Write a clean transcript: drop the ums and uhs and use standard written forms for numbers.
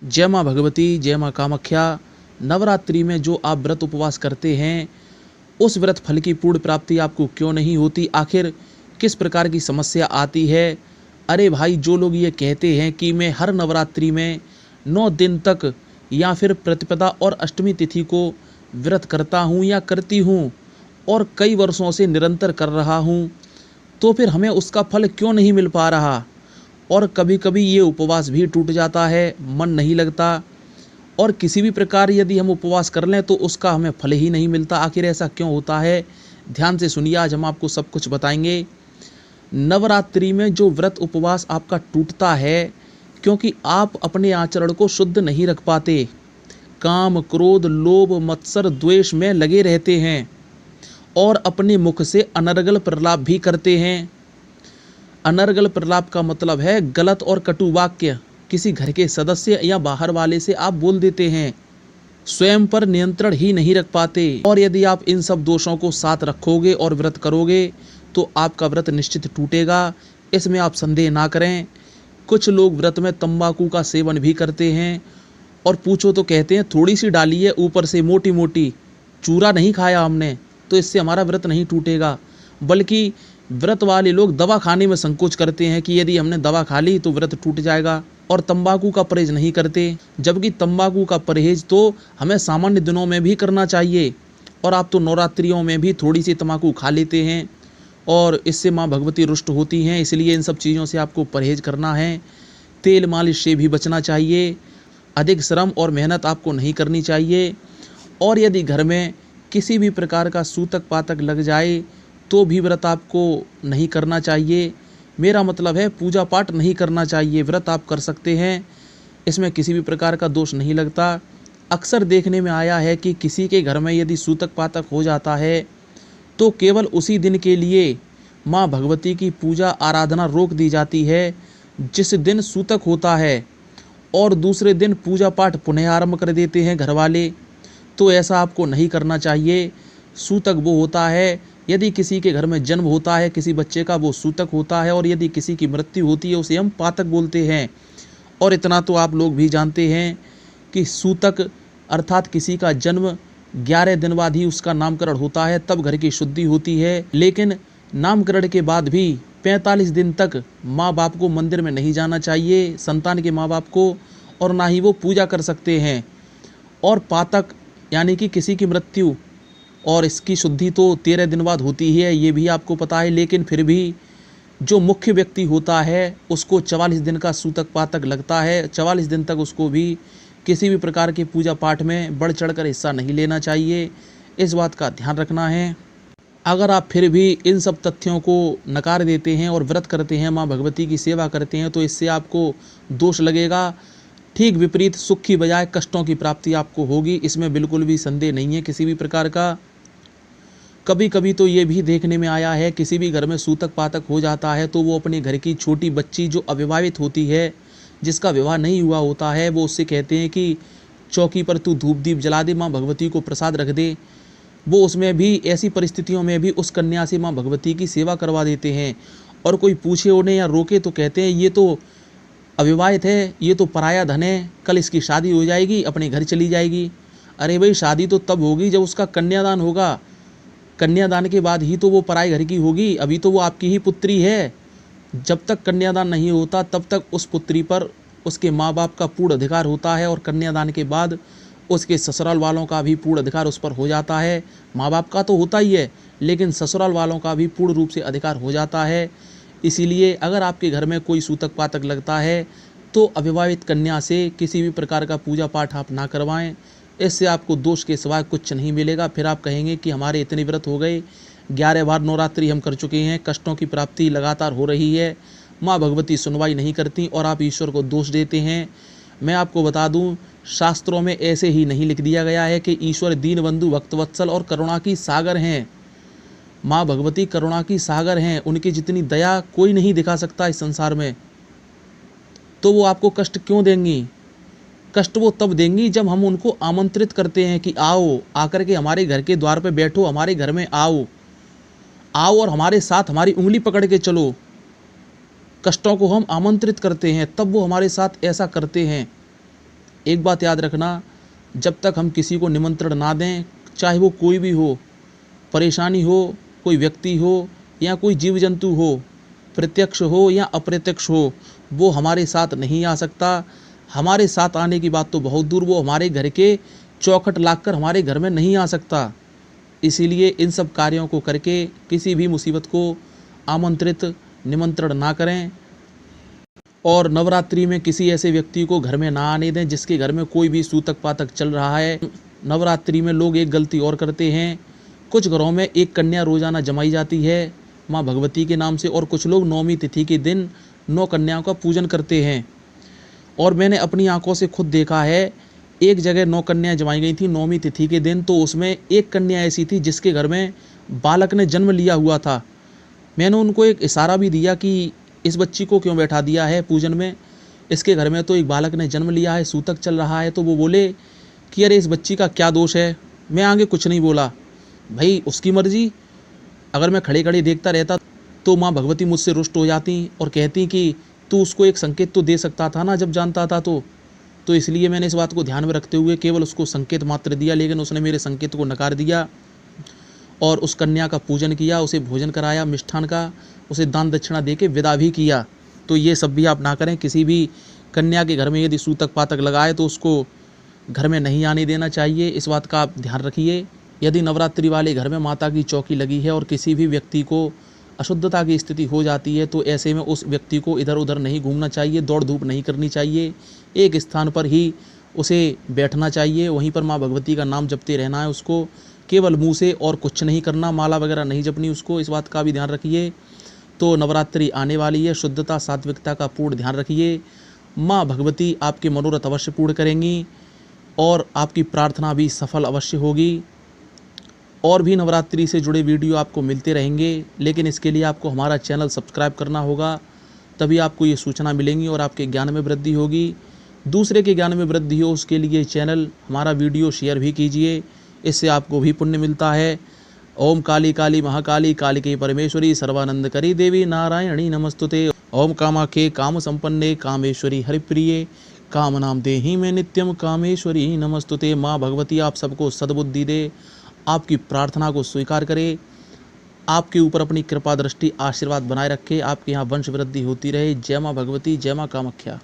जय माँ भगवती, जय माँ कामाख्या। नवरात्रि में जो आप व्रत उपवास करते हैं, उस व्रत फल की पूर्ण प्राप्ति आपको क्यों नहीं होती? आखिर किस प्रकार की समस्या आती है? अरे भाई, जो लोग ये कहते हैं कि मैं हर नवरात्रि में 9 दिन तक या फिर प्रतिपदा और अष्टमी तिथि को व्रत करता हूँ या करती हूँ और कई वर्षों से निरंतर कर रहा हूँ, तो फिर हमें उसका फल क्यों नहीं मिल पा रहा? और कभी-कभी ये उपवास भी टूट जाता है, मन नहीं लगता और किसी भी प्रकार यदि हम उपवास कर लें तो उसका हमें फल ही नहीं मिलता। आखिर ऐसा क्यों होता है? ध्यान से सुनिए, आज हम आपको सब कुछ बताएंगे। नवरात्रि में जो व्रत उपवास आपका टूटता है, क्योंकि आप अपने आचरण को शुद्ध नहीं रख पाते, काम, क्रोध, लोभ, मत्सर, द्वेष में लगे रहते हैं और अपने मुख से अनर्गल प्रलाप भी करते हैं। अनर्गल प्रलाप का मतलब है गलत और कटु वाक्य किसी घर के सदस्य या बाहर वाले से आप बोल देते हैं। स्वयं पर नियंत्रण ही नहीं रख पाते, और यदि आप इन सब दोषों को साथ रखोगे और व्रत करोगे तो आपका व्रत निश्चित टूटेगा, इसमें आप संदेह ना करें। कुछ लोग व्रत में तंबाकू का सेवन भी करते हैं और पूछो तो कहते हैं थोड़ी सी डाली है, ऊपर से मोटी मोटी, चूरा नहीं खाया हमने, तो इससे हमारा व्रत नहीं टूटेगा। बल्कि व्रत वाले लोग दवा खाने में संकोच करते हैं कि यदि हमने दवा खा ली तो व्रत टूट जाएगा, और तंबाकू का परहेज नहीं करते, जबकि तंबाकू का परहेज तो हमें सामान्य दिनों में भी करना चाहिए। और आप तो नवरात्रियों में भी थोड़ी सी तंबाकू खा लेते हैं और इससे माँ भगवती रुष्ट होती हैं, इसलिए इन सब चीज़ों से आपको परहेज करना है। तेल मालिश से भी बचना चाहिए, अधिक श्रम और मेहनत आपको नहीं करनी चाहिए। और यदि घर में किसी भी प्रकार का सूतक पातक लग जाए तो भी व्रत आपको नहीं करना चाहिए। मेरा मतलब है पूजा पाठ नहीं करना चाहिए, व्रत आप कर सकते हैं, इसमें किसी भी प्रकार का दोष नहीं लगता। अक्सर देखने में आया है कि किसी के घर में यदि सूतक पातक हो जाता है तो केवल उसी दिन के लिए माँ भगवती की पूजा आराधना रोक दी जाती है जिस दिन सूतक होता है, और दूसरे दिन पूजा पाठ पुनः आरंभ कर देते हैं घर वाले। तो ऐसा आपको नहीं करना चाहिए। सूतक वो होता है, यदि किसी के घर में जन्म होता है किसी बच्चे का, वो सूतक होता है, और यदि किसी की मृत्यु होती है उसे हम पातक बोलते हैं। और इतना तो आप लोग भी जानते हैं कि सूतक अर्थात किसी का जन्म 11 दिन बाद ही उसका नामकरण होता है, तब घर की शुद्धि होती है। लेकिन नामकरण के बाद भी 45 दिन तक माँ बाप को मंदिर में नहीं जाना चाहिए, संतान के माँ बाप को, और ना ही वो पूजा कर सकते हैं। और पातक यानी कि किसी की मृत्यु और इसकी शुद्धि तो 13 दिन बाद होती है, ये भी आपको पता है। लेकिन फिर भी जो मुख्य व्यक्ति होता है उसको 44 दिन का सूतक पातक लगता है। 44 दिन तक उसको भी किसी भी प्रकार के पूजा पाठ में बढ़ चढ़कर हिस्सा नहीं लेना चाहिए, इस बात का ध्यान रखना है। अगर आप फिर भी इन सब तथ्यों को नकार देते हैं और व्रत करते हैं, माँ भगवती की सेवा करते हैं, तो इससे आपको दोष लगेगा। ठीक विपरीत, सुख की बजाय कष्टों की प्राप्ति आपको होगी, इसमें बिल्कुल भी संदेह नहीं है किसी भी प्रकार का। कभी कभी तो ये भी देखने में आया है, किसी भी घर में सूतक पातक हो जाता है तो वो अपने घर की छोटी बच्ची जो अविवाहित होती है, जिसका विवाह नहीं हुआ होता है, वो उससे कहते हैं कि चौकी पर तू धूप दीप जला दे, माँ भगवती को प्रसाद रख दे। वो उसमें भी ऐसी परिस्थितियों में भी उस कन्या से माँ भगवती की सेवा करवा देते हैं। और कोई पूछे उन्हें या रोके तो कहते हैं ये तो अविवाहित है, ये तो पराया धन है, कल इसकी शादी हो जाएगी, अपने घर चली जाएगी। अरे भाई, शादी तो तब होगी जब उसका कन्यादान होगा, कन्यादान के बाद ही तो वो पराए घर की होगी, अभी तो वो आपकी ही पुत्री है। जब तक कन्यादान नहीं होता तब तक उस पुत्री पर उसके माँ बाप का पूर्ण अधिकार होता है, और कन्यादान के बाद उसके ससुराल वालों का भी पूर्ण अधिकार उस पर हो जाता है। माँ बाप का तो होता ही है, लेकिन ससुराल वालों का भी पूर्ण रूप से अधिकार हो जाता है। इसीलिए अगर आपके घर में कोई सूतक पातक लगता है तो अविवाहित कन्या से किसी भी प्रकार का पूजा पाठ आप ना करवाएं, इससे आपको दोष के सिवाय कुछ नहीं मिलेगा। फिर आप कहेंगे कि हमारे इतने व्रत हो गए, 11 बार नवरात्रि हम कर चुके हैं, कष्टों की प्राप्ति लगातार हो रही है, माँ भगवती सुनवाई नहीं करती, और आप ईश्वर को दोष देते हैं। मैं आपको बता दूं, शास्त्रों में ऐसे ही नहीं लिख दिया गया है कि ईश्वर दीनबंधु भक्तवत्सल और करुणा की सागर हैं। माँ भगवती करुणा की सागर हैं, उनकी जितनी दया कोई नहीं दिखा सकता इस संसार में। तो वो आपको कष्ट क्यों देंगी? कष्ट वो तब देंगी जब हम उनको आमंत्रित करते हैं कि आओ, आकर के हमारे घर के द्वार पे बैठो, हमारे घर में आओ, आओ और हमारे साथ हमारी उंगली पकड़ के चलो। कष्टों को हम आमंत्रित करते हैं, तब वो हमारे साथ ऐसा करते हैं। एक बात याद रखना, जब तक हम किसी को निमंत्रण ना दें, चाहे वो कोई भी हो, परेशानी हो, कोई व्यक्ति हो या कोई जीव जंतु हो, प्रत्यक्ष हो या अप्रत्यक्ष हो, वो हमारे साथ नहीं आ सकता। हमारे साथ आने की बात तो बहुत दूर, वो हमारे घर के चौखट लाकर हमारे घर में नहीं आ सकता। इसीलिए इन सब कार्यों को करके किसी भी मुसीबत को आमंत्रित निमंत्रण ना करें और नवरात्रि में किसी ऐसे व्यक्ति को घर में ना आने दें जिसके घर में कोई भी सूतक पातक चल रहा है। नवरात्रि में लोग एक गलती और करते हैं, कुछ घरों में एक कन्या रोजाना जमाई जाती है माँ भगवती के नाम से, और कुछ लोग नौमी तिथि के दिन 9 कन्याओं का पूजन करते हैं। और मैंने अपनी आंखों से खुद देखा है, एक जगह 9 कन्याएं जमाई गई थी नौमी तिथि के दिन, तो उसमें एक कन्या ऐसी थी जिसके घर में बालक ने जन्म लिया हुआ था। मैंने उनको एक इशारा भी दिया कि इस बच्ची को क्यों बैठा दिया है पूजन में, इसके घर में तो एक बालक ने जन्म लिया है, सूतक चल रहा है। तो वो बोले कि अरे इस बच्ची का क्या दोष है। मैं आगे कुछ नहीं बोला, भाई उसकी मर्जी। अगर मैं खड़े खड़े देखता रहता तो माँ भगवती मुझसे रुष्ट हो जाती और कहती कि तू उसको एक संकेत तो दे सकता था ना जब जानता था तो इसलिए मैंने इस बात को ध्यान में रखते हुए केवल उसको संकेत मात्र दिया, लेकिन उसने मेरे संकेत को नकार दिया और उस कन्या का पूजन किया, उसे भोजन कराया मिष्ठान का, उसे दान दक्षिणा दे के विदा भी किया। तो ये सब भी आप ना करें। किसी भी कन्या के घर में यदि सूतक पातक लगाए तो उसको घर में नहीं आने देना चाहिए, इस बात का आप ध्यान रखिए। यदि नवरात्रि वाले घर में माता की चौकी लगी है और किसी भी व्यक्ति को अशुद्धता की स्थिति हो जाती है तो ऐसे में उस व्यक्ति को इधर उधर नहीं घूमना चाहिए, दौड़ धूप नहीं करनी चाहिए, एक स्थान पर ही उसे बैठना चाहिए, वहीं पर माँ भगवती का नाम जपते रहना है उसको, केवल मुँह से और कुछ नहीं करना, माला वगैरह नहीं जपनी उसको, इस बात का भी ध्यान रखिए। तो नवरात्रि आने वाली है, शुद्धता सात्विकता का पूर्ण ध्यान रखिए। माँ भगवती आपके मनोरथ अवश्य पूर्ण करेंगी और आपकी प्रार्थना भी सफल अवश्य होगी। और भी नवरात्रि से जुड़े वीडियो आपको मिलते रहेंगे, लेकिन इसके लिए आपको हमारा चैनल सब्सक्राइब करना होगा, तभी आपको ये सूचना मिलेंगी और आपके ज्ञान में वृद्धि होगी। दूसरे के ज्ञान में वृद्धि हो उसके लिए चैनल हमारा वीडियो शेयर भी कीजिए, इससे आपको भी पुण्य मिलता है। ओम काली काली महाकाली कालिके परमेश्वरी सर्वानंद करी देवी नारायणी नमस्तुते। ओम कामाख्ये काम संपन्ने कामेश्वरी हरिप्रिये काम नाम देहि में नित्यम कामेश्वरी नमस्तुते। माँ भगवती आप सबको सद्बुद्धि दे, आपकी प्रार्थना को स्वीकार करे, आपके ऊपर अपनी कृपा दृष्टि आशीर्वाद बनाए रखे, आपके यहाँ वंश वृद्धि होती रहे। जय माँ भगवती, जय माँ कामाख्या।